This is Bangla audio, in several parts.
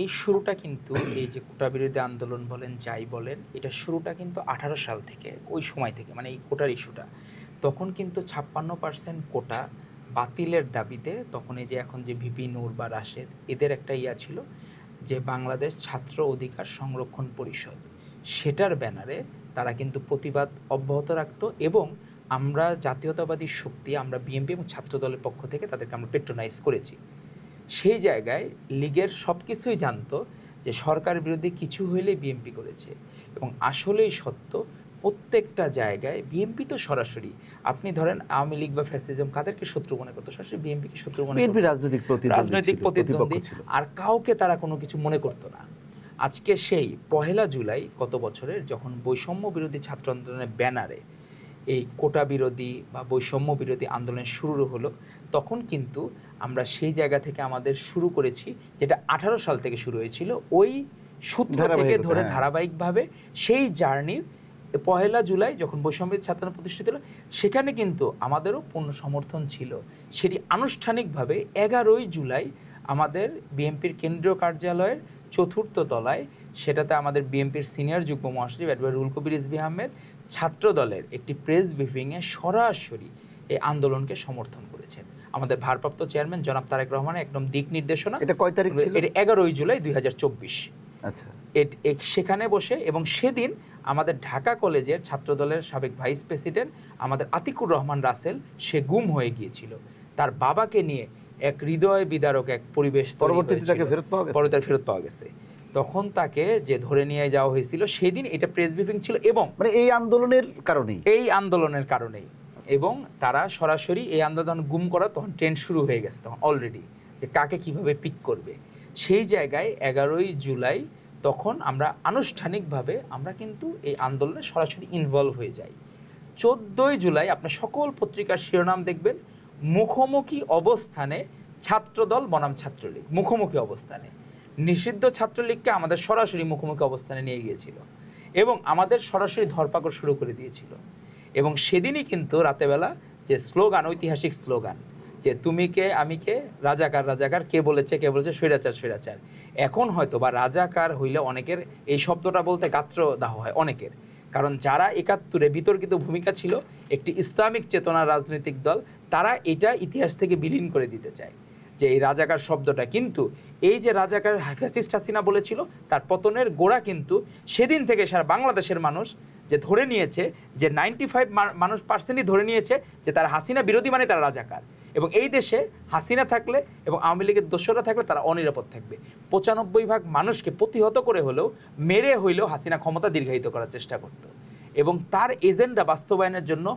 এই শুরুটা কিন্তু এই যে কোটা বিরোধী আন্দোলন বলেন, যাই বলেন, এটার শুরুটা কিন্তু ১৮ সাল থেকে, ওই সময় থেকে মানে এই কোটার ইস্যুটা। তখন কিন্তু ৫৬% কোটা বাতিলের দাবিতে তখন এই যে এখন যে ভিপি নূর বা রাশেদ এদের একটা ছিল যে বাংলাদেশ ছাত্র অধিকার সংরক্ষণ পরিষদ। সেটার ব্যানারে তারা কিন্তু প্রতিবাদ অব্যাহত রাখতো এবং আমরা জাতীয়তাবাদী শক্তি, আমরা বিএনপি এবং ছাত্রদলের পক্ষ থেকে তাদেরকে আমরা পেট্রোনাইজ করেছি। সেই জায়গায় লীগের সব কিছুই জানতো যে সরকার বিরোধী কিছু হইলেই বিএনপি করেছে এবং আসলেই সত্য। প্রত্যেকটা জায়গায় বিএনপি তো সরাসরি, আপনি ধরেন আওয়ামী লীগ বা ফ্যাসিজম কাদেরকে শত্রু মনে করতো? সরাসরি বিএনপিকে শত্রু মনে করতো। বিএনপি রাজনৈতিক প্রতিদ্বন্দ্বী ছিল। আর কাউকে তারা কোনো কিছু মনে করতো না। আজকে সেই ১লা জুলাই গত বছরের যখন বৈষম্য বিরোধী ছাত্র আন্দোলনের ব্যানারে এই কোটা বিরোধী বা বৈষম্য বিরোধী আন্দোলন শুরু হলো, তখন কিন্তু আমরা সেই জায়গা থেকে আমাদের শুরু করেছি, যেটা ১৮ সাল থেকে শুরু হয়েছিল, ওই সূত্র থেকে ধরে ধারাবাহিকভাবে সেই জার্নির ১লা জুলাই যখন বৈষম্য বিরোধী ছাত্র আন্দোলন প্রতিষ্ঠিত হলো, সেখানে কিন্তু আমাদেরও পূর্ণ সমর্থন ছিল। সেটি আনুষ্ঠানিকভাবে ১১ই জুলাই আমাদের বিএনপির কেন্দ্রীয় কার্যালয়ের ৪র্থ তলায়, সেটাতে আমাদের বিএনপির সিনিয়র যুগ্ম মহাসচিব অ্যাডভোকেট রুহুল কবির রিজভী আহমেদ ছাত্র দলের একটি প্রেস ব্রিফিংয়ে সরাসরি এই আন্দোলনকে সমর্থন করেছেন। আমাদের ভারপ্রাপ্ত চেয়ারম্যান জনাব তারেক রহমানের একদম দিক নির্দেশনা। এটা কয় তারিখ ছিল? এটা ১১ই জুলাই ২০২৪। আচ্ছা। সেখানে বসে এবং সেদিন আমাদের ঢাকা কলেজের ছাত্রদলের সাবেক ভাইস প্রেসিডেন্ট আমাদের আতিকুর রহমান রাসেল, সে গুম হয়ে গিয়েছিল। তার বাবাকে নিয়ে এক হৃদয় বিদারক এক পরিবেশ পরবর্তীতে তাকে ফেরত পাওয়া গেছে। তখন তাকে যে ধরে নিয়ে যাওয়া হয়েছিল, সেদিন এটা প্রেস ব্রিফিং ছিল এবং মানে এই আন্দোলনের কারণেই এবং তারা সরাসরি এই আন্দোলন গুম করা, তখন ট্রেন্ড শুরু হয়ে গেছে তখন অলরেডি, যে কাকে কিভাবে পিক করবে। সেই জায়গায় ১১ই জুলাই তখন আমরা আনুষ্ঠানিকভাবে আমরা কিন্তু এই আন্দোলনে সরাসরি ইনভলভ হয়ে যাই। ১৪ই জুলাই আপনার সকল পত্রিকার শিরোনাম দেখবেন, মুখোমুখি অবস্থানে ছাত্রদল বনাম ছাত্রলীগ, মুখোমুখি অবস্থানে। নিষিদ্ধ ছাত্রলীগকে আমাদের সরাসরি মুখোমুখি অবস্থানে নিয়ে গিয়েছিল এবং আমাদের সরাসরি ধরপাকড় শুরু করে দিয়েছিল। এবং সেদিনই কিন্তু রাতেবেলা যে স্লোগান, ঐতিহাসিক স্লোগান, যে তুমি কে আমি কে, রাজাকার রাজাকার, কে বলেছে স্বৈরাচার স্বৈরাচার। এখন হয়তো বা রাজাকার হইলে অনেকের এই শব্দটা বলতে গাত্রদাহ হয় অনেকের, কারণ যারা ৭১-এ বিতর্কিত ভূমিকা ছিল, একটি ইসলামিক চেতনার রাজনৈতিক দল, তারা এটা ইতিহাস থেকে বিলীন করে দিতে চায় যে এই রাজাকার শব্দটা। কিন্তু এই যে রাজাকার ফ্যাসিস্ট হাসিনা বলেছিল, তার পতনের গোড়া কিন্তু সেদিন থেকে সারা বাংলাদেশের মানুষ যে ধরে নিয়েছে, যে 95% ধরে নিয়েছে যে তারা হাসিনা বিরোধী, মানে তারা রাজাকার। এবং এই দেশে হাসিনা থাকলে এবং আওয়ামী লীগের দোসররা থাকলে তারা অনিরাপদ থাকবে। ৯৫% মানুষকে প্রতিহত করে হলেও, মেরে হইলেও হাসিনা ক্ষমতা দীর্ঘায়িত করার চেষ্টা করত। এবং তার এজেন্ডা বাস্তবায়নের জন্য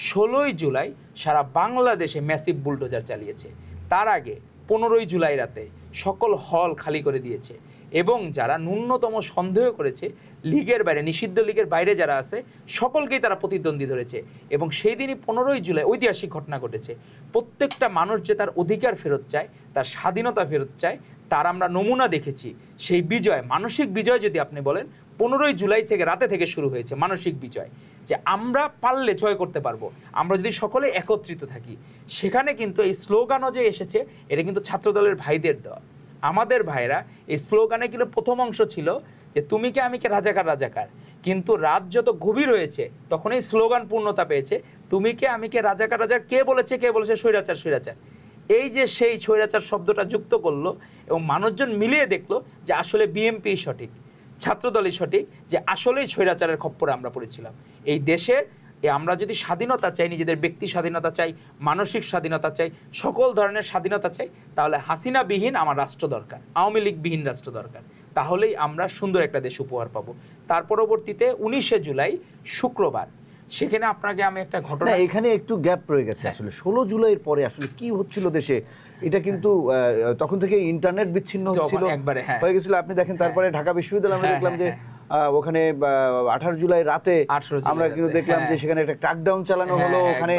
১৬ই জুলাই সারা বাংলাদেশে ম্যাসিভ বুলডোজার চালিয়েছে। তার আগে ১৫ই জুলাই রাতে সকল হল খালি করে দিয়েছে এবং যারা ন্যূনতম সন্দেহ করেছে লীগের বাইরে, নিষিদ্ধ লীগের বাইরে যারা আছে, সকলকেই তারা প্রতিদ্বন্দ্বী ধরেছে। এবং সেই দিনই ১৫ই জুলাই ঐতিহাসিক ঘটনা ঘটেছে। প্রত্যেকটা মানুষ যে তার অধিকার ফেরত চায়, তার স্বাধীনতা ফেরত চায়, তার আমরা নমুনা দেখেছি। সেই বিজয়, মানসিক বিজয় যদি আপনি বলেন, ১৫ই জুলাই থেকে রাতে থেকে শুরু হয়েছে মানসিক বিজয়, যে আমরা পারলে জয় করতে পারবো, আমরা যদি সকলে একত্রিত থাকি। সেখানে কিন্তু এই স্লোগানও যে এসেছে, এটা কিন্তু ছাত্রদলের ভাইদের দেওয়া। আমাদের ভাইরা এই স্লোগানে কিন্তু প্রথম অংশ ছিল যে তুমি কে আমি কে, রাজাকার রাজাকার। কিন্তু রাত যত গভীর হয়েছে, তখন এই স্লোগান পূর্ণতা পেয়েছে, তুমি কে আমি কে, রাজাকার রাজাকার, কে বলেছে স্বৈরাচার স্বৈরাচার। এই যে সেই স্বৈরাচার শব্দটা যুক্ত করলো এবং মানুষজন মিলিয়ে দেখলো যে আসলে বিএনপি সঠিক, ছাত্রদলই সঠিক, যে আসলেই স্বৈরাচারের খপ্পরে আমরা পড়েছিলাম। এই দেশে আমরা যদি স্বাধীনতা চাই, নিজেদের ব্যক্তি স্বাধীনতা চাই, মানসিক স্বাধীনতা চাই, সকল ধরনের স্বাধীনতা চাই, তাহলে হাসিনাবিহীন আমার রাষ্ট্র দরকার, আওয়ামী লীগবিহীন রাষ্ট্র দরকার। তাহলেই আমরা সুন্দর একটা দেশ উপহার পাবো। তার পরবর্তীতে ১৯শে জুলাই শুক্রবার, সেখানে আপনাকে আমি একটা ঘটনা, এখানে একটু গ্যাপ রয়ে গেছে। আসলে ১৬ জুলাইয়ের পরে আসলে কি হচ্ছিল দেশে, এটা কিন্তু তখন থেকে ইন্টারনেট বিচ্ছিন্ন হচ্ছিল, হয়ে গেছিল। আপনি দেখেন তারপরে ঢাকা বিশ্ববিদ্যালয়ে আমরা দেখলাম যে ওখানে ১৮ জুলাই রাতে আমরা কিন্তু দেখলাম যে সেখানে একটা ক্র্যাকডাউন চালানো হলো। ওখানে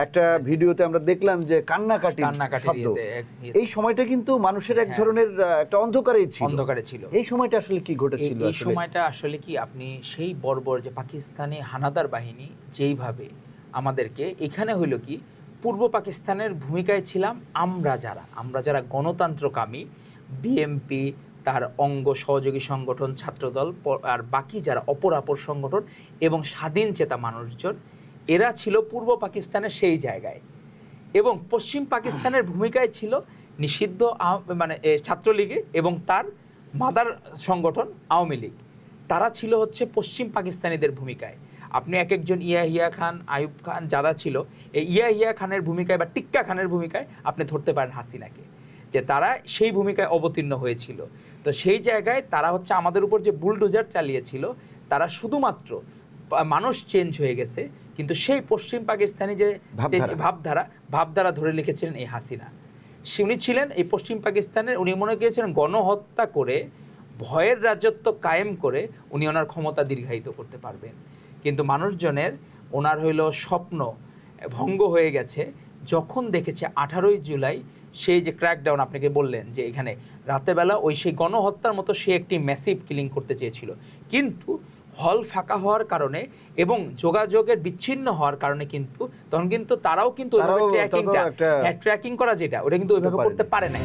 একটা ভিডিওতে আমরা দেখলাম যে কান্নাকাটি শব্দ। এই সময়টা কিন্তু মানুষের এক ধরনের একটা অন্ধকারে ছিল। এই সময়টা আসলে কি ঘটেছিল? এই সময়টা আসলে কি, আপনি সেই বর্বর যে পাকিস্তানি হানাদার বাহিনী যেইভাবে আমাদেরকে, এখানে হইল কি, পূর্ব পাকিস্তানের ভূমিকায় ছিলাম আমরা যারা গণতন্ত্রকামী, বিএমপি, তার অঙ্গ সহযোগী সংগঠন, ছাত্রদল আর বাকি যারা অপর সংগঠন এবং স্বাধীন চেতা মানুষজন, এরা ছিল পূর্ব পাকিস্তানের সেই জায়গায়। এবং পশ্চিম পাকিস্তানের ভূমিকায় ছিল নিষিদ্ধ মানে ছাত্রলীগে এবং তার মাদার সংগঠন আওয়ামী লীগ। তারা ছিল হচ্ছে পশ্চিম পাকিস্তানিদের ভূমিকায়। আপনি এক একজন ইয়াহিয়া খান, আইয়ুব খান যারা ছিল, এই ইয়াহিয়া খানের ভূমিকায় বা টিক্কা খানের ভূমিকায় আপনি ধরতে পারেন হাসিনাকে, যে তারা সেই ভূমিকায় অবতীর্ণ হয়েছিল। তো সেই জায়গায় তারা হচ্ছে আমাদের উপর যে বুলডোজার চালিয়েছিল, তারা শুধুমাত্র মানুষ চেঞ্জ হয়ে গেছে, কিন্তু সেই পশ্চিম পাকিস্তানি যে ভাবধারা ধরে লিখেছিলেন এই হাসিনা। উনি ছিলেন এই পশ্চিম পাকিস্তানের, উনি মনে করেছিলেন গণহত্যা করে ভয়ের রাজত্ব কায়েম করে উনি ওনার ক্ষমতা দীর্ঘায়িত করতে পারবেন। কিন্তু মানুষজনের ওনার হইল স্বপ্ন ভঙ্গ হয়ে গেছে যখন দেখেছে 18ই জুলাই সেই যে ক্র্যাকডাউন আপনাকে বললেন যে এখানে রাতেবেলা ওই সেই গণহত্যার মতো সে একটি ম্যাসিভ কিলিং করতে চেয়েছিল, কিন্তু হল ফাঁকা হওয়ার কারণে এবং যোগাযোগের বিচ্ছিন্ন হওয়ার কারণে কিন্তু তখন কিন্তু তারাও কিন্তু ট্র্যাকিং করা যেটা ওটা কিন্তু ওইভাবে করতে পারে না।